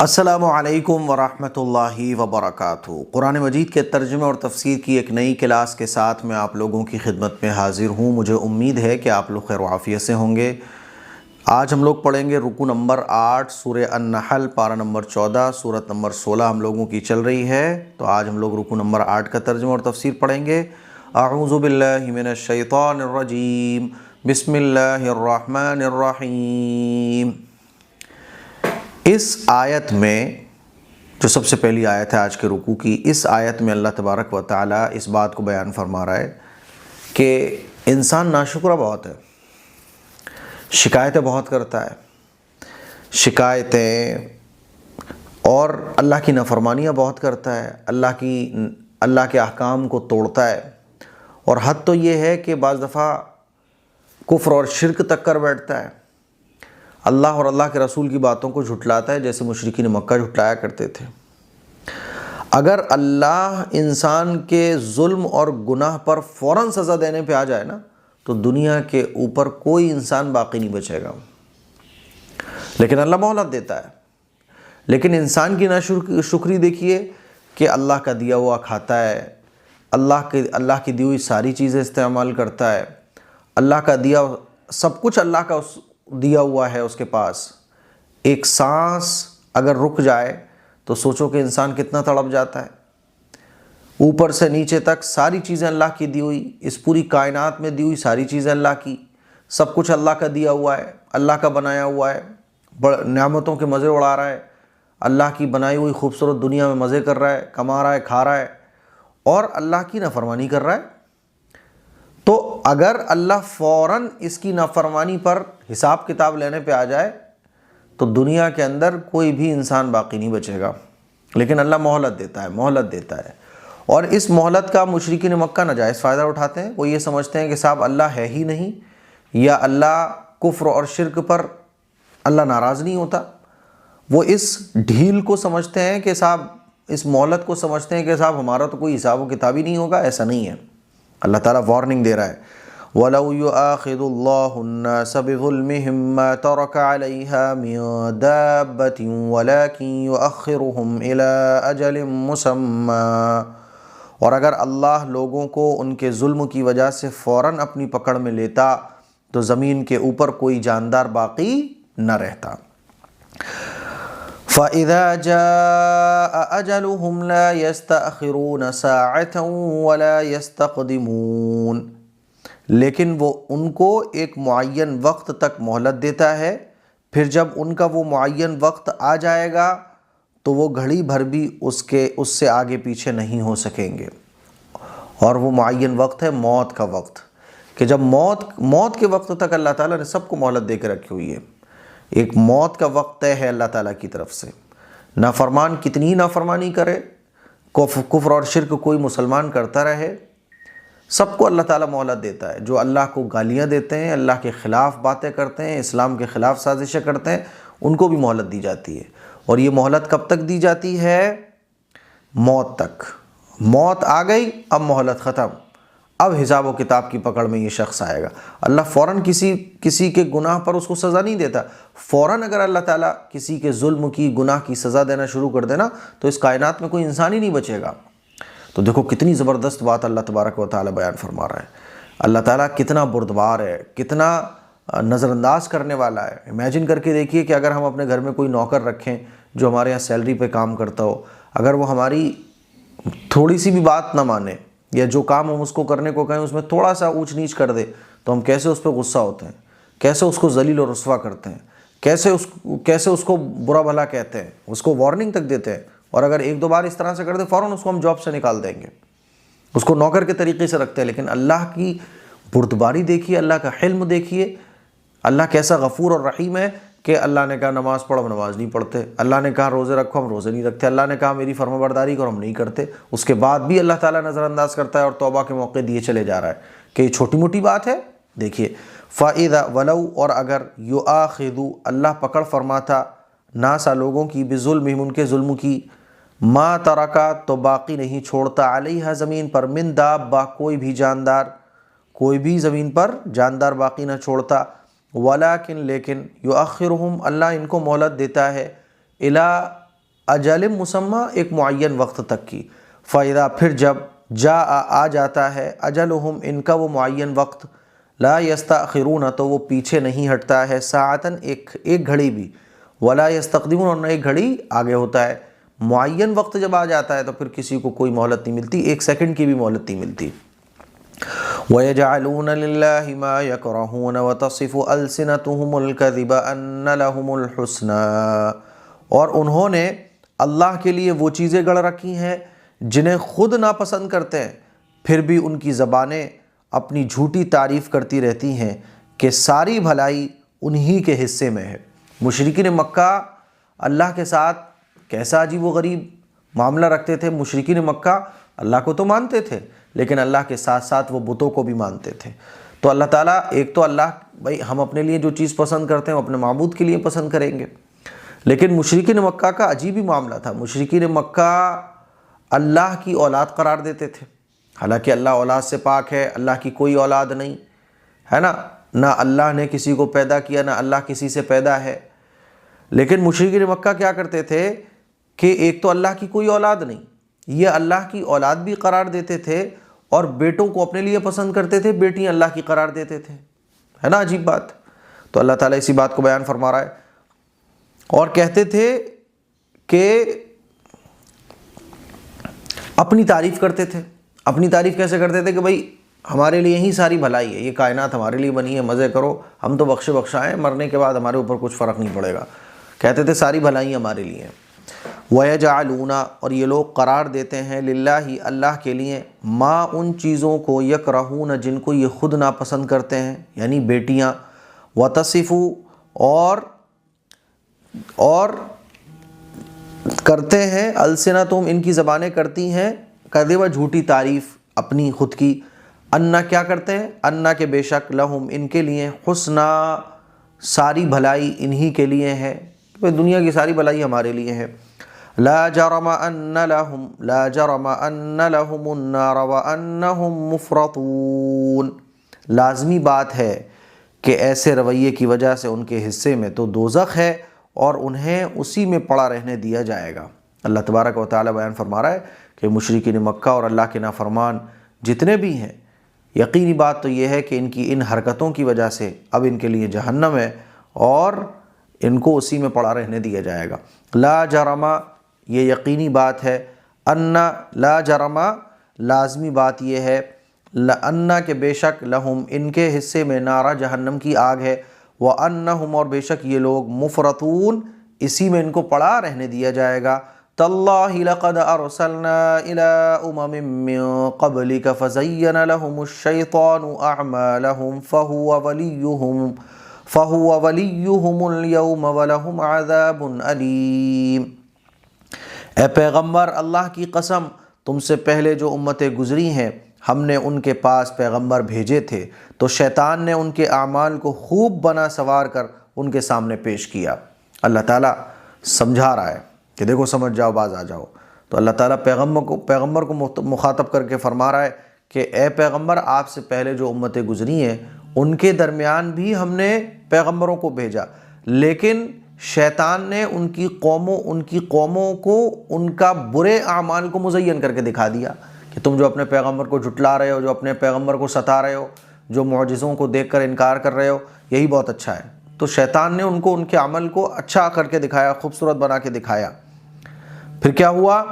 السلام علیکم ورحمۃ اللہ وبرکاتہ۔ قرآن مجید کے ترجمہ اور تفسیر کی ایک نئی کلاس کے ساتھ میں آپ لوگوں کی خدمت میں حاضر ہوں۔ مجھے امید ہے کہ آپ لوگ خیر و عافیت سے ہوں گے۔ آج ہم لوگ پڑھیں گے رکوع نمبر 8 سورہ النحل پارہ نمبر 14 سورت نمبر 16 ہم لوگوں کی چل رہی ہے۔ تو آج ہم لوگ رکوع نمبر 8 کا ترجمہ اور تفسیر پڑھیں گے۔ اعوذ باللہ من الشیطان الرجیم، بسم اللہ الرحمن الرحیم۔ اس آیت میں جو سب سے پہلی آیت ہے آج کے رکوع کی، اس آیت میں اللہ تبارک و تعالیٰ اس بات کو بیان فرما رہا ہے کہ انسان ناشکرہ بہت ہے، شکایتیں بہت کرتا ہے، شکایتیں اور اللہ کی نافرمانیاں بہت کرتا ہے، اللہ کے احکام کو توڑتا ہے، اور حد تو یہ ہے کہ بعض دفعہ کفر اور شرک تک کر بیٹھتا ہے، اللہ اور اللہ کے رسول کی باتوں کو جھٹلاتا ہے جیسے مشرکین مکہ جھٹلایا کرتے تھے۔ اگر اللہ انسان کے ظلم اور گناہ پر فوراً سزا دینے پہ آ جائے نا تو دنیا کے اوپر کوئی انسان باقی نہیں بچے گا، لیکن اللہ مہلت دیتا ہے۔ لیکن انسان کی ناشکری دیکھیے کہ اللہ کا دیا ہوا کھاتا ہے، اللہ کی دی ہوئی ساری چیزیں استعمال کرتا ہے، اللہ کا دیا سب کچھ اللہ کا دیا ہوا ہے اس کے پاس۔ ایک سانس اگر رک جائے تو سوچو کہ انسان کتنا تڑپ جاتا ہے۔ اوپر سے نیچے تک ساری چیزیں اللہ کی دی ہوئی، اس پوری کائنات میں دی ہوئی ساری چیزیں اللہ کی، سب کچھ اللہ کا دیا ہوا ہے، اللہ کا بنایا ہوا ہے، نعمتوں کے مزے اڑا رہا ہے، اللہ کی بنائی ہوئی خوبصورت دنیا میں مزے کر رہا ہے، کما رہا ہے، کھا رہا ہے، اور اللہ کی نافرمانی کر رہا ہے۔ تو اگر اللہ فوراً اس کی نافرمانی پر حساب کتاب لینے پہ آ جائے تو دنیا کے اندر کوئی بھی انسان باقی نہیں بچے گا۔ لیکن اللہ مہلت دیتا ہے، اور اس مہلت کا مشرکین مکہ ناجائز فائدہ اٹھاتے ہیں۔ وہ یہ سمجھتے ہیں کہ صاحب اللہ ہے ہی نہیں، یا اللہ کفر اور شرک پر اللہ ناراض نہیں ہوتا۔ وہ اس ڈھیل کو سمجھتے ہیں کہ صاحب اس مہلت کو سمجھتے ہیں کہ صاحب ہمارا تو کوئی حساب و کتاب ہی نہیں ہوگا۔ ایسا نہیں ہے، اللہ تعالیٰ وارننگ دے رہا ہے۔ وَلَوْ يُؤَاخِذُ اللَّهُ النَّاسَ بِظُلْمِهِمْ مَا تَرَكَ عَلَيْهَا مِن دَابَّةٍ وَلَكِنْ يُؤَخِّرُهُمْ إِلَىٰ أَجَلٍ مُّسَمًّى، اور اگر اللہ لوگوں کو ان کے ظلم کی وجہ سے فوراً اپنی پکڑ میں لیتا تو زمین کے اوپر کوئی جاندار باقی نہ رہتا۔ فَإِذَا جَاءَ أَجَلُهُمْ لَا يَسْتَأْخِرُونَ سَاعَةً وَلَا يَسْتَقْدِمُونَ، لیکن وہ ان کو ایک معین وقت تک مہلت دیتا ہے، پھر جب ان کا وہ معین وقت آ جائے گا تو وہ گھڑی بھر بھی اس سے آگے پیچھے نہیں ہو سکیں گے۔ اور وہ معین وقت ہے موت کا وقت، کہ جب موت کے وقت تک اللہ تعالیٰ نے سب کو مہلت دے کے رکھی ہوئی ہے۔ ایک موت کا وقت طے ہے اللہ تعالیٰ کی طرف سے۔ نافرمان کتنی ہی نافرمانی کرے، کفر اور شرک کوئی مسلمان کرتا رہے، سب کو اللہ تعالیٰ مہلت دیتا ہے۔ جو اللہ کو گالیاں دیتے ہیں، اللہ کے خلاف باتیں کرتے ہیں، اسلام کے خلاف سازشیں کرتے ہیں، ان کو بھی مہلت دی جاتی ہے۔ اور یہ مہلت کب تک دی جاتی ہے؟ موت تک۔ موت آ گئی، اب مہلت ختم، اب حساب و کتاب کی پکڑ میں یہ شخص آئے گا۔ اللہ فوراً کسی کے گناہ پر اس کو سزا نہیں دیتا۔ فوراً اگر اللہ تعالیٰ کسی کے ظلم کی، گناہ کی سزا دینا شروع کر دینا تو اس کائنات میں کوئی انسان ہی نہیں بچے گا۔ تو دیکھو کتنی زبردست بات اللہ تبارک و تعالیٰ بیان فرما رہا ہے۔ اللہ تعالیٰ کتنا بردبار ہے، کتنا نظر انداز کرنے والا ہے۔ امیجن کر کے دیکھیے کہ اگر ہم اپنے گھر میں کوئی نوکر رکھیں جو ہمارے یہاں سیلری پہ کام کرتا ہو، اگر وہ ہماری تھوڑی سی بھی بات نہ مانے، یا جو کام ہم اس کو کرنے کو کہیں اس میں تھوڑا سا اونچ نیچ کر دے تو ہم کیسے اس پہ غصہ ہوتے ہیں، کیسے اس کو ذلیل و رسوا کرتے ہیں، کیسے اس کو برا بھلا کہتے ہیں، اس کو وارننگ تک دیتے ہیں، اور اگر ایک دو بار اس طرح سے کر دے فوراً اس کو ہم جاب سے نکال دیں گے، اس کو نوکر کے طریقے سے رکھتے ہیں۔ لیکن اللہ کی بردباری دیکھیے، اللہ کا حلم دیکھیے، اللہ کیسا غفور اور رحیم ہے کہ اللہ نے کہا نماز پڑھو، ہم نماز نہیں پڑھتے، اللہ نے کہا روزے رکھو، ہم روزے نہیں رکھتے، اللہ نے کہا میری فرما برداری کرو، ہم نہیں کرتے۔ اس کے بعد بھی اللہ تعالیٰ نظر انداز کرتا ہے اور توبہ کے موقع دیے چلے جا رہا ہے کہ یہ چھوٹی موٹی بات ہے۔ دیکھیے فَإِذَا وَلَوْ، اور اگر يُؤَاخِذُ، اللہ پکڑ فرماتا ناسا لوگوں کی، بظلمہم، ان کے ظلم کی، ما ترکا، تو باقی نہیں چھوڑتا، علیہا، زمین پر، من دابہ، کوئی بھی جاندار، کوئی بھی زمین پر جاندار باقی نہ چھوڑتا، ولیکن، لیکن، یؤخرہم، اللہ ان کو مہلت دیتا ہے، الی اجل مسمى ایک معین وقت تک کی، فَإِذَا پھر جب جاء آ جاتا ہے اجلہم ان کا وہ معین وقت، لا یستأخرون تو وہ پیچھے نہیں ہٹتا ہے، ساعتاً ایک گھڑی بھی، ولا یستقدمون اور نہ ایک گھڑی آگے ہوتا ہے۔ معین وقت جب آ جاتا ہے تو پھر کسی کو کوئی مہلت نہیں ملتی، ایک سیکنڈ کی بھی مہلت نہیں ملتی۔ وَيَجْعَلُونَ لِلَّهِ مَا يَكْرَهُونَ وَتَصِفُ أَلْسِنَتُهُمُ الْكَذِبَ أَنَّ لَهُمُ الْحُسْنَى، اور انہوں نے اللہ کے لیے وہ چیزیں گڑھ رکھی ہیں جنہیں خود ناپسند کرتے ہیں، پھر بھی ان کی زبانیں اپنی جھوٹی تعریف کرتی رہتی ہیں کہ ساری بھلائی انہی کے حصے میں ہے۔ مشرکین مکہ اللہ کے ساتھ کیسا عجیب و غریب معاملہ رکھتے تھے۔ مشرکین مکہ اللہ کو تو مانتے تھے لیکن اللہ کے ساتھ ساتھ وہ بتوں کو بھی مانتے تھے۔ تو اللہ تعالیٰ ایک تو اللہ بھائی ہم اپنے لیے جو چیز پسند کرتے ہیں وہ اپنے معبود کے لیے پسند کریں گے، لیکن مشرکین مکہ کا عجیب ہی معاملہ تھا۔ مشرکین مکہ اللہ کی اولاد قرار دیتے تھے، حالانکہ اللہ اولاد سے پاک ہے، اللہ کی کوئی اولاد نہیں ہے نا، نہ اللہ نے کسی کو پیدا کیا نہ اللہ کسی سے پیدا ہے، لیکن مشرکین مکہ کیا کرتے تھے کہ ایک تو اللہ کی کوئی اولاد نہیں، یہ اللہ کی اولاد بھی قرار دیتے تھے اور بیٹوں کو اپنے لیے پسند کرتے تھے، بیٹیاں اللہ کی قرار دیتے تھے، ہے نا عجیب بات۔ تو اللہ تعالیٰ اسی بات کو بیان فرما رہا ہے، اور کہتے تھے کہ اپنی تعریف کرتے تھے۔ اپنی تعریف کیسے کرتے تھے کہ بھائی ہمارے لیے ہی ساری بھلائی ہے، یہ کائنات ہمارے لیے بنی ہے، مزے کرو، ہم تو بخشے بخشائے، مرنے کے بعد ہمارے اوپر کچھ فرق نہیں پڑے گا۔ کہتے تھے ساری بھلائی ہمارے لیے ہیں۔ وَيَجْعَلُونَ اور یہ لوگ قرار دیتے ہیں للہ اللہ کے لیے ما ان چیزوں کو یکرہون جن کو یہ خود ناپسند کرتے ہیں، یعنی بیٹیاں، وَتَصِفُ اور کرتے ہیں السنتہم ان کی زبانیں کرتی ہیں کذب جھوٹی تعریف اپنی خود کی، انا کیا کرتے ہیں، انا کہ بے شک لہم ان کے لیے حسنا ساری بھلائی انہی کے لیے ہے، دنیا کی ساری بھلائی ہمارے لیے ہے۔ لا جرم ان لهم النار وانہم مفرطون، لازمی بات ہے کہ ایسے رویے کی وجہ سے ان کے حصے میں تو دوزخ ہے اور انہیں اسی میں پڑا رہنے دیا جائے گا۔ اللہ تبارک و تعالی بیان فرما رہا ہے کہ مشرکین مکہ اور اللہ کے نافرمان جتنے بھی ہیں، یقینی بات تو یہ ہے کہ ان کی ان حرکتوں کی وجہ سے اب ان کے لیے جہنم ہے اور ان کو اسی میں پڑا رہنے دیا جائے گا۔ لا جرما یہ یقینی بات ہے، انا لا جرما لازمی بات یہ ہے، انا کہ بے شک لہم ان کے حصے میں نارا جہنم کی آگ ہے، وانہم اور بے شک یہ لوگ مفرطون اسی میں ان کو پڑا رہنے دیا جائے گا۔ تاللہ لقد ارسلنا الى من قبلک فزین لهم الشیطان اعمالهم فهو ولیہم اليوم ولہم عذاب علیم۔ اے پیغمبر اللہ کی قسم تم سے پہلے جو امتیں گزری ہیں ہم نے ان کے پاس پیغمبر بھیجے تھے تو شیطان نے ان کے اعمال کو خوب بنا سوار کر ان کے سامنے پیش کیا۔ اللہ تعالیٰ سمجھا رہا ہے کہ دیکھو سمجھ جاؤ، باز آ جاؤ۔ تو اللہ تعالیٰ پیغمبر کو مخاطب کر کے فرما رہا ہے کہ اے پیغمبر آپ سے پہلے جو امتیں گزری ہیں ان کے درمیان بھی ہم نے پیغمبروں کو بھیجا، لیکن شیطان نے ان کی قوموں کو ان کا برے اعمال کو مزین کر کے دکھا دیا کہ تم جو اپنے پیغمبر کو جھٹلا رہے ہو، جو اپنے پیغمبر کو ستا رہے ہو، جو معجزوں کو دیکھ کر انکار کر رہے ہو، یہی بہت اچھا ہے۔ تو شیطان نے ان کے عمل کو اچھا کر کے دکھایا، خوبصورت بنا کے دکھایا۔ پھر کیا ہوا؟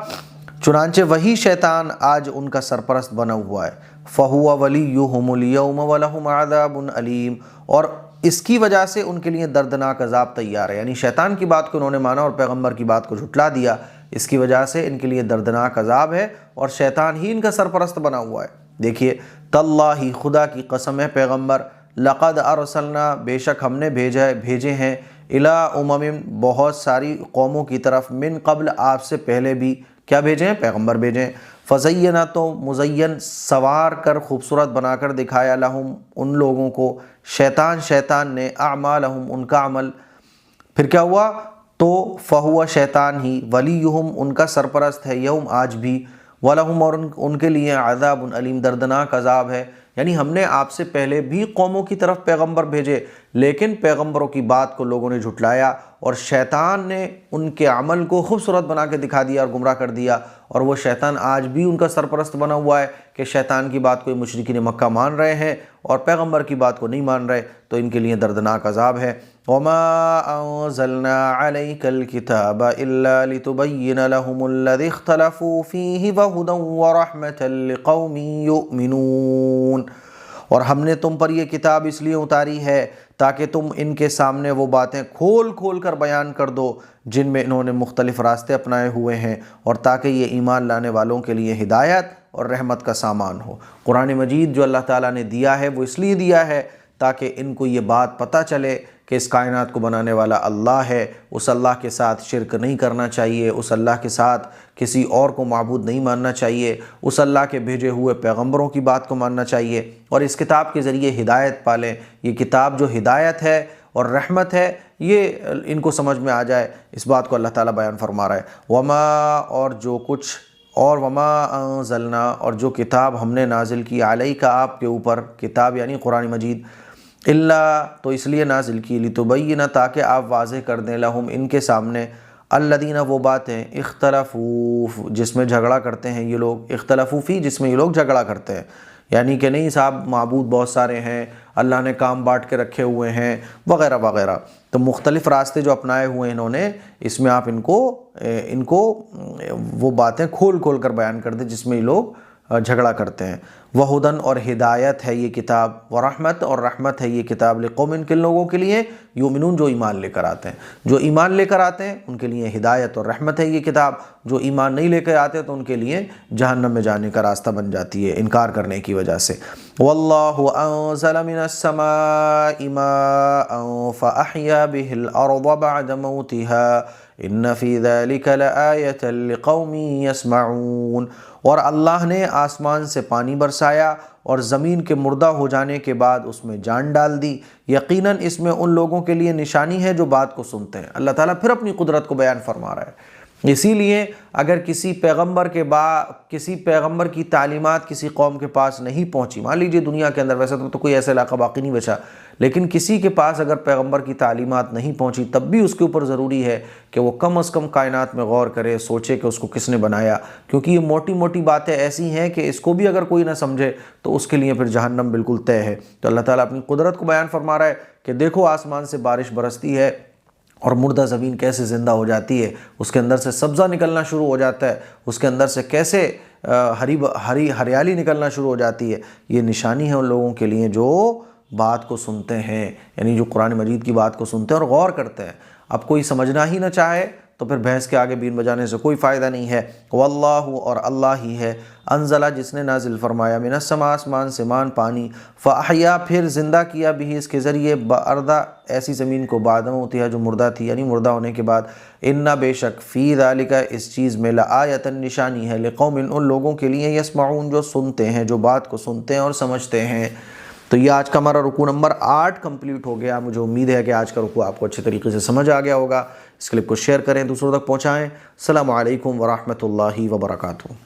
چنانچہ وہی شیطان آج ان کا سرپرست بنا ہوا ہے۔ فَهُوَ وَلِيُّهُمُ الْيَوْمَ وَلَهُمْ عَذَابٌ عَلِيمٌ، اور اس کی وجہ سے ان کے لیے دردناک عذاب تیار ہے، یعنی شیطان کی بات کو انہوں نے مانا اور پیغمبر کی بات کو جھٹلا دیا، اس کی وجہ سے ان کے لیے دردناک عذاب ہے اور شیطان ہی ان کا سرپرست بنا ہوا ہے۔ دیکھیے تاللہ خدا کی قسم ہے پیغمبر، لقد ارسلنا بے شک ہم نے بھیجے ہیں الی امم بہت ساری قوموں کی طرف، من قبل آپ سے پہلے بھی کیا بھیجے ہیں؟ پیغمبر بھیجے ہیں۔ فزینہ تو مزین سوار کر خوبصورت بنا کر دکھایا، لہم ان لوگوں کو شیطان نے اعمالہم ان کا عمل۔ پھر کیا ہوا؟ تو فہو شیطان ہی ولیہم ان کا سرپرست ہے، یوم آج بھی، وَلَهُمْ اور ان کے لیے عذاب علیم دردناک عذاب ہے۔ یعنی ہم نے آپ سے پہلے بھی قوموں کی طرف پیغمبر بھیجے، لیکن پیغمبروں کی بات کو لوگوں نے جھٹلایا اور شیطان نے ان کے عمل کو خوبصورت بنا کے دکھا دیا اور گمراہ کر دیا، اور وہ شیطان آج بھی ان کا سرپرست بنا ہوا ہے کہ شیطان کی بات کو مشرکین مکہ مان رہے ہیں اور پیغمبر کی بات کو نہیں مان رہے، تو ان کے لیے دردناک عذاب ہے۔ وَمَا أَنزَلْنَا عَلَيْكَ الْكِتَابَ إِلَّا لِتُبَيِّنَ لَهُمُ الَّذِي اخْتَلَفُوا فِيهِ وَهُدًى وَرَحْمَةً لِقَوْمٍ يُؤْمِنُونَ، اور ہم نے تم پر یہ کتاب اس لیے اتاری ہے تاکہ تم ان کے سامنے وہ باتیں کھول کھول کر بیان کر دو جن میں انہوں نے مختلف راستے اپنائے ہوئے ہیں، اور تاکہ یہ ایمان لانے والوں کے لیے ہدایت اور رحمت کا سامان ہو۔ قرآن مجید جو اللہ تعالیٰ نے دیا ہے وہ اس لیے دیا ہے تاکہ ان کو یہ بات پتہ چلے کہ اس کائنات کو بنانے والا اللہ ہے، اس اللہ کے ساتھ شرک نہیں کرنا چاہیے، اس اللہ کے ساتھ کسی اور کو معبود نہیں ماننا چاہیے، اس اللہ کے بھیجے ہوئے پیغمبروں کی بات کو ماننا چاہیے، اور اس کتاب کے ذریعے ہدایت پالیں۔ یہ کتاب جو ہدایت ہے اور رحمت ہے، یہ ان کو سمجھ میں آ جائے، اس بات کو اللہ تعالیٰ بیان فرما رہا ہے۔ وما اور جو کچھ اور وما انزلنا اور جو کتاب ہم نے نازل کی علیک آپ کے اوپر، کتاب یعنی قرآن مجید، اللہ تو اس لیے نازل کی لتبین تاکہ آپ واضح کر دیں لہم ان کے سامنے الذین وہ باتیں اختلفوا جس میں جھگڑا کرتے ہیں یہ لوگ، اختلفوا فی جس میں یہ لوگ جھگڑا کرتے ہیں، یعنی کہ نہیں صاحب معبود بہت سارے ہیں، اللہ نے کام بانٹ کے رکھے ہوئے ہیں وغیرہ وغیرہ، تو مختلف راستے جو اپنائے ہوئے ہیں انہوں نے، اس میں آپ ان کو وہ باتیں کھول کھول کر بیان کر دیں جس میں یہ لوگ جھگڑا کرتے ہیں۔ وہدن اور ہدایت ہے یہ کتاب، ورحمت اور رحمت ہے یہ کتاب لقوم کن لوگوں کے لیے یؤمنون جو ایمان لے کر آتے ہیں، جو ایمان لے کر آتے ہیں ان کے لیے ہدایت اور رحمت ہے یہ کتاب، جو ایمان نہیں لے کر آتے تو ان کے لیے جہنم میں جانے کا راستہ بن جاتی ہے انکار کرنے کی وجہ سے۔ واللہ انزل من السماء ماء فاحیا به الارض بعد موتها ان فی ذلک لآیۃ لقوم یسمعون، اور اللہ نے آسمان سے پانی برسایا اور زمین کے مردہ ہو جانے کے بعد اس میں جان ڈال دی، یقیناً اس میں ان لوگوں کے لیے نشانی ہے جو بات کو سنتے ہیں۔ اللہ تعالیٰ پھر اپنی قدرت کو بیان فرما رہا ہے۔ اسی لیے اگر کسی پیغمبر کی تعلیمات کسی قوم کے پاس نہیں پہنچی، مان لیجئے دنیا کے اندر، ویسے تو کوئی ایسا علاقہ باقی نہیں بچا، لیکن کسی کے پاس اگر پیغمبر کی تعلیمات نہیں پہنچی، تب بھی اس کے اوپر ضروری ہے کہ وہ کم از کم کائنات میں غور کرے، سوچے کہ اس کو کس نے بنایا، کیونکہ یہ موٹی موٹی باتیں ایسی ہیں کہ اس کو بھی اگر کوئی نہ سمجھے تو اس کے لیے پھر جہنم بالکل طے ہے۔ تو اللہ تعالیٰ اپنی قدرت کو بیان فرما رہا ہے کہ دیکھو آسمان سے بارش برستی ہے اور مردہ زمین کیسے زندہ ہو جاتی ہے، اس کے اندر سے سبزہ نکلنا شروع ہو جاتا ہے، اس کے اندر سے کیسے ہریالی نکلنا شروع ہو جاتی ہے۔ یہ نشانی ہے ان لوگوں کے لیے جو بات کو سنتے ہیں، یعنی جو قرآن مجید کی بات کو سنتے ہیں اور غور کرتے ہیں۔ اب کوئی سمجھنا ہی نہ چاہے تو پھر بحث کے آگے بین بجانے سے کوئی فائدہ نہیں ہے۔ واللہ اور اللہ ہی ہے انزلہ جس نے نازل فرمایا من السماء آسمان سے مان پانی، فاحیا پھر زندہ کیا بھی اس کے ذریعے باردا ایسی زمین کو بعد موتی ہے جو مردہ تھی، یعنی مردہ ہونے کے بعد، ان بے شک فی ذالک اس چیز میں لآیۃ نشانی ہے لقوم ان لوگوں کے لیے یسمعون جو سنتے ہیں، جو بات کو سنتے ہیں اور سمجھتے ہیں۔ تو یہ آج کا ہمارا رکوع نمبر 8 کمپلیٹ ہو گیا۔ مجھے امید ہے کہ آج کا رکوع آپ کو اچھے طریقے سے سمجھ آ گیا ہوگا۔ اس کلپ کو شیئر کریں، دوسروں تک پہنچائیں۔ السلام علیکم ورحمۃ اللہ وبرکاتہ۔